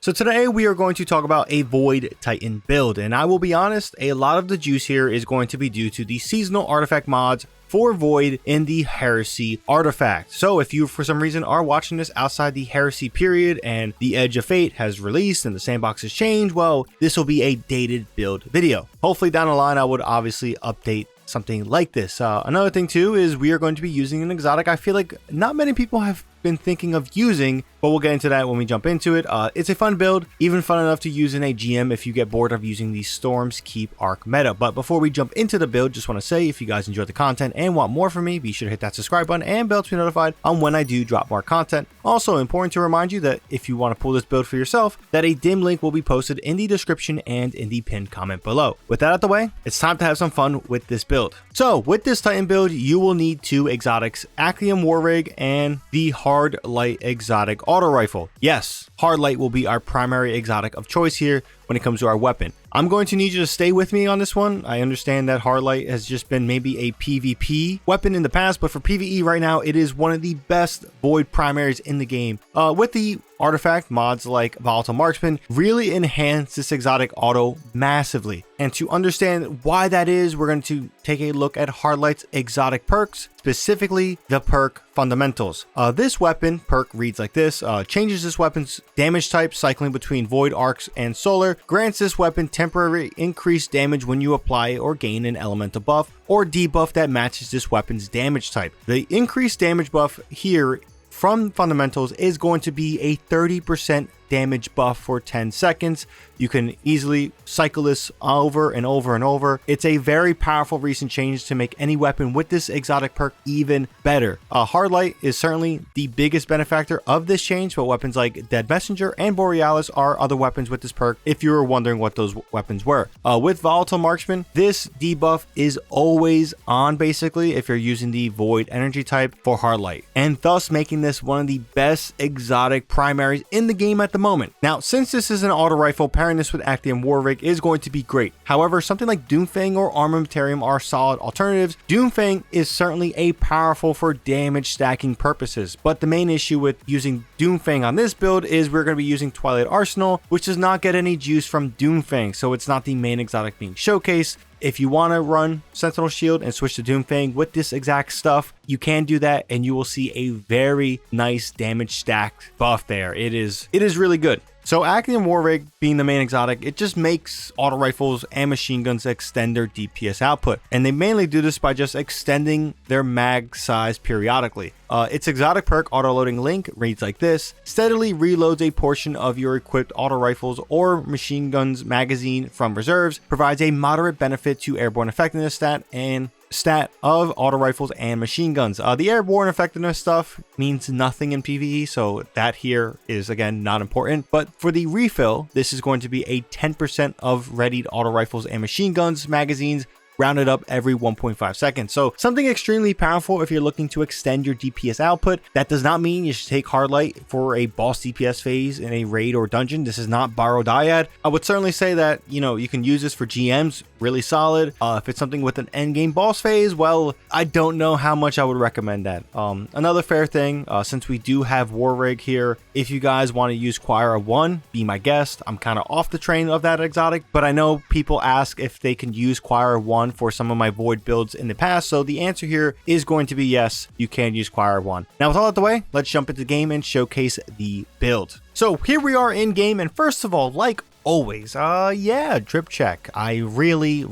So today we are going to talk about a Void Titan build, and I will be honest, a lot of the juice here is going to be due to the seasonal artifact mods for Void in the Heresy artifact. So if you for some reason are watching this outside the Heresy period and the Edge of Fate has released and the sandbox has changed, well, this will be a dated build video. Hopefully down the line I would obviously update something like this. Another thing too is we are going to be using an exotic I feel like not many people have been thinking of using, but we'll get into that when we jump into it. It's a fun build, even fun enough to use in a GM if you get bored of using the Storm's Keep arc meta. But before we jump into the build, just want to say if you guys enjoyed the content and want more from me, be sure to hit that subscribe button and bell to be notified on when I do drop more content. Also important to remind you that if you want to pull this build for yourself, that a dim link will be posted in the description and in the pinned comment below. With that out the way, it's time to have some fun with this build. So with this Titan build, you will need two exotics, Actium War Rig and the Hardlight exotic auto rifle. Yes, Hardlight will be our primary exotic of choice here when it comes to our weapon. I'm going to need you to stay with me on this one. I understand that Hardlight has just been maybe a PvP weapon in the past, but for PvE right now, it is one of the best Void primaries in the game. With the artifact mods like Volatile Marksman really enhance this exotic auto massively. And to understand why that is, we're going to take a look at Hardlight's exotic perks, specifically the perk fundamentals. This weapon perk reads like this: changes this weapon's damage type, cycling between Void arcs and Solar, grants this weapon temporary increased damage when you apply or gain an elemental buff or debuff that matches this weapon's damage type. The increased damage buff here from fundamentals is going to be a 30% damage buff for 10 seconds. You can easily cycle this over and over and over. It's a very powerful recent change to make any weapon with this exotic perk even better. Hardlight is certainly the biggest benefactor of this change, but weapons like Dead Messenger and Borealis are other weapons with this perk if you were wondering what those weapons were. With Volatile Marksman, this debuff is always on basically if you're using the Void energy type for Hardlight, and thus making this one of the best exotic primaries in the game at the moment. Now, since this is an auto rifle, pairing this with Actium War Rig is going to be great. However, something like Doomfang or Armamentarium are solid alternatives. Doomfang is certainly a powerful for damage stacking purposes, but the main issue with using Doomfang on this build is we're going to be using Twilight Arsenal, which does not get any juice from Doomfang, so it's not the main exotic being showcased. If you want to run Sentinel Shield and switch to Doomfang with this exact stuff, you can do that and you will see a very nice damage stack buff there. It is really good. So Actium War Rig being the main exotic, it just makes auto rifles and machine guns extend their DPS output. And they mainly do this by just extending their mag size periodically. Its exotic perk auto-loading link reads like this: steadily reloads a portion of your equipped auto rifles or machine guns magazine from reserves, provides a moderate benefit to airborne effectiveness stat of auto rifles and machine guns. The airborne effectiveness stuff means nothing in PvE, so that here is again not important. But for the refill, this is going to be a 10% of readied auto rifles and machine guns magazines, rounded up every 1.5 seconds. So something extremely powerful if you're looking to extend your DPS output. That does not mean you should take Hardlight for a boss DPS phase in a raid or dungeon. This is not Borrow Dyad. I would certainly say that, you can use this for GMs, really solid. If it's something with an endgame boss phase, well, I don't know how much I would recommend that. Another fair thing, since we do have War Rig here, if you guys want to use Choir 1, be my guest. I'm kind of off the train of that exotic, but I know people ask if they can use Choir 1 for some of my Void builds in the past, so the answer here is going to be yes, you can use Choir 1. Now with all out the way, let's jump into the game and showcase the build. So here we are in game, and first of all, like always, drip check. I really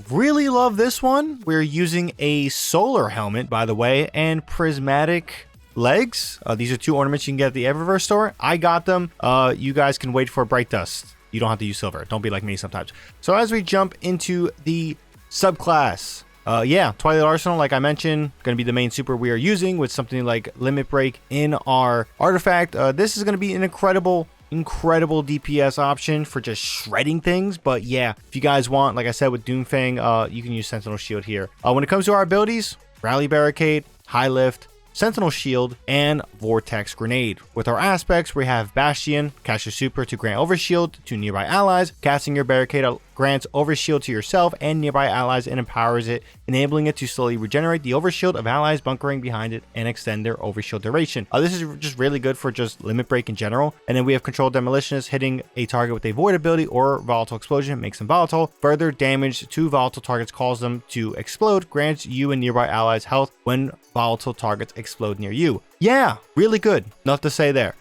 love this one. We're using a solar helmet, by the way, and prismatic legs. These are two ornaments you can get at the Eververse store. I got them. You guys can wait for Bright Dust. You don't have to use silver. Don't be like me sometimes. So as we jump into the subclass, Twilight Arsenal, like I mentioned, going to be the main super we are using with something like Limit Break in our artifact. This is going to be an incredible DPS option for just shredding things. But yeah, if you guys want, like I said with Doomfang, you can use Sentinel Shield here. When it comes to our abilities, Rally Barricade, High Lift, Sentinel Shield, and Vortex Grenade. With our aspects, we have Bastion, cast your super to grant overshield to nearby allies. Casting your barricade grants overshield to yourself and nearby allies and empowers it, enabling it to slowly regenerate the overshield of allies bunkering behind it and extend their overshield duration. This is just really good for just limit break in general. And then we have Controlled Demolitionist, hitting a target with a void ability or volatile explosion makes them volatile. Further damage to volatile targets cause them to explode, grants you and nearby allies health when volatile targets explode near you. Yeah, really good. Nothing to say there.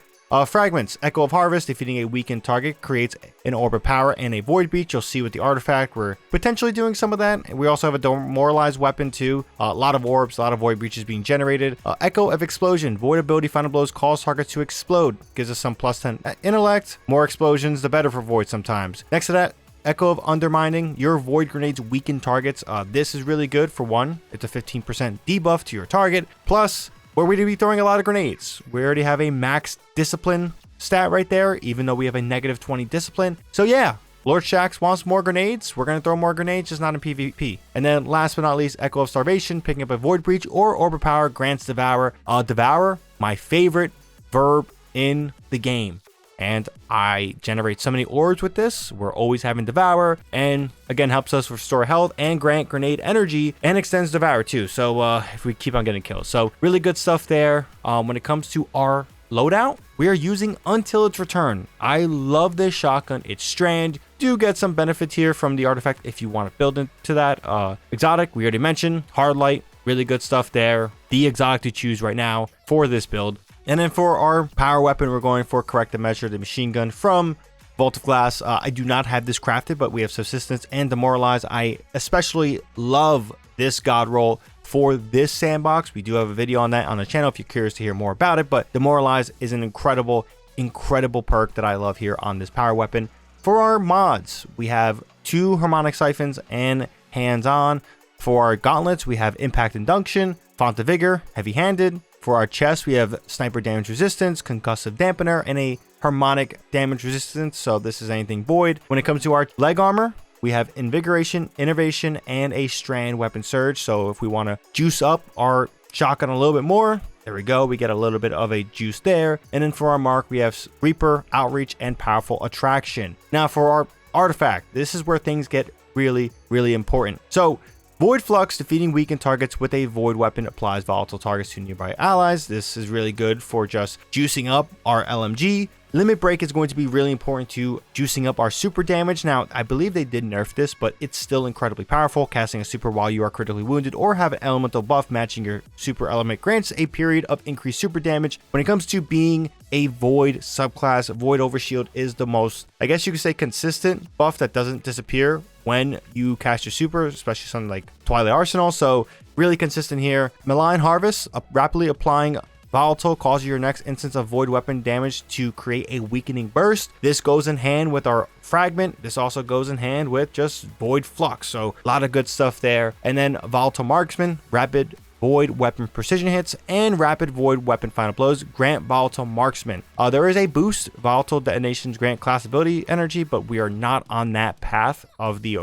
Fragments. Echo of Harvest, defeating a weakened target, creates an orb of power and a void breach. You'll see with the artifact, we're potentially doing some of that. We also have a demoralized weapon too. A lot of orbs, a lot of void breaches being generated. Echo of Explosion. Void ability final blows cause targets to explode. Gives us some plus 10 intellect. More explosions, the better for void sometimes. Next to that, Echo of Undermining. Your void grenades weaken targets. This is really good for one. It's a 15% debuff to your target. Plus, we're going to be throwing a lot of grenades. We already have a max discipline stat right there, even though we have a negative 20 discipline. So yeah, Lord Shaxx wants more grenades. We're going to throw more grenades, just not in PvP. And then last but not least, Echo of Starvation, picking up a Void Breach or Orb of Power, grants Devour. Devour, my favorite verb in the game. And I generate so many orbs with this. We're always having Devour, and again helps us restore health and grant grenade energy and extends Devour too. So if we keep on getting kills, so really good stuff there. When it comes to our loadout, we are using Until Its Return. I love this shotgun. It's Strand. Do get some benefit here from the artifact if you want to build into that. Exotic, we already mentioned. Hardlight, really good stuff there. The exotic to choose right now for this build. And then for our power weapon, we're going for Corrective Measure, the machine gun from Vault of Glass. I do not have this crafted, but we have Subsistence and Demoralize. I especially love this god roll for this sandbox. We do have a video on that on the channel if you're curious to hear more about it, but Demoralize is an incredible perk that I love here on this power weapon. For our mods, we have 2 Harmonic Siphons and Hands-On. For our gauntlets, we have Impact Induction, Font of Vigor, Heavy-Handed. For our chest, we have Sniper Damage Resistance, Concussive Dampener, and a Harmonic Damage Resistance, so this is anything void. When it comes to our leg armor, we have Invigoration, Innovation, and a Strand Weapon Surge, so if we want to juice up our shotgun a little bit more, there we go, we get a little bit of a juice there. And then for our mark, we have Reaper, Outreach, and Powerful Attraction. Now for our artifact, this is where things get really important. So Void Flux, defeating weakened targets with a void weapon, applies volatile targets to nearby allies. This is really good for just juicing up our LMG. Limit Break is going to be really important to juicing up our super damage. Now, I believe they did nerf this, but it's still incredibly powerful. Casting a super while you are critically wounded or have an elemental buff matching your super element grants a period of increased super damage. When it comes to being a void subclass, Void Overshield is the most, I guess you could say, consistent buff that doesn't disappear when you cast your super, especially something like Twilight Arsenal. So really consistent here. Malign Harvest, rapidly applying Volatile causes your next instance of void weapon damage to create a weakening burst. This goes in hand with our fragment. This also goes in hand with just void flux. So a lot of good stuff there. And then Volatile Marksman, rapid void weapon precision hits, and rapid void weapon final blows grant Volatile Marksman. There is a boost. Volatile detonations grant class ability energy, but we are not on that path of the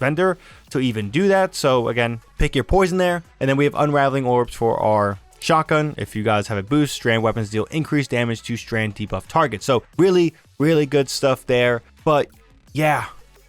vendor to even do that. So again, pick your poison there. And then we have Unraveling Orbs for our shotgun. If you guys have a boost, strand weapons deal increased damage to strand debuff targets. So really good stuff there. But yeah,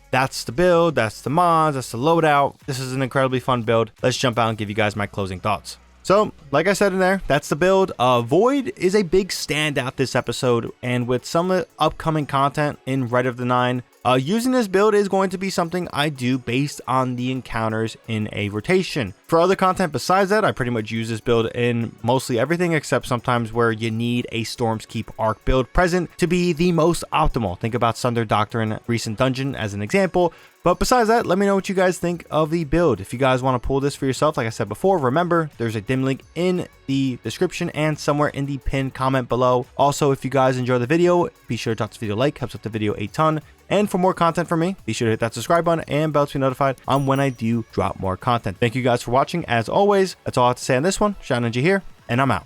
that's the build, that's the mods, that's the loadout. This is an incredibly fun build. Let's jump out and give you guys my closing thoughts. So, like I said in there, that's the build. Void is a big standout this episode, and with some upcoming content in Rite of the Nine, using this build is going to be something I do based on the encounters in a rotation. For other content besides that, I pretty much use this build in mostly everything except sometimes where you need a Storm's Keep arc build present to be the most optimal. Think about Sunder Doctrine Recent Dungeon as an example. But besides that, let me know what you guys think of the build. If you guys want to pull this for yourself, like I said before, remember there's a dim link in the description and somewhere in the pinned comment below. Also, if you guys enjoy the video, be sure to drop this video a like, helps with the video a ton. And for more content from me, be sure to hit that subscribe button and bell to be notified on when I do drop more content. Thank you guys for watching. As always, that's all I have to say on this one. ShadowNinja here, and I'm out.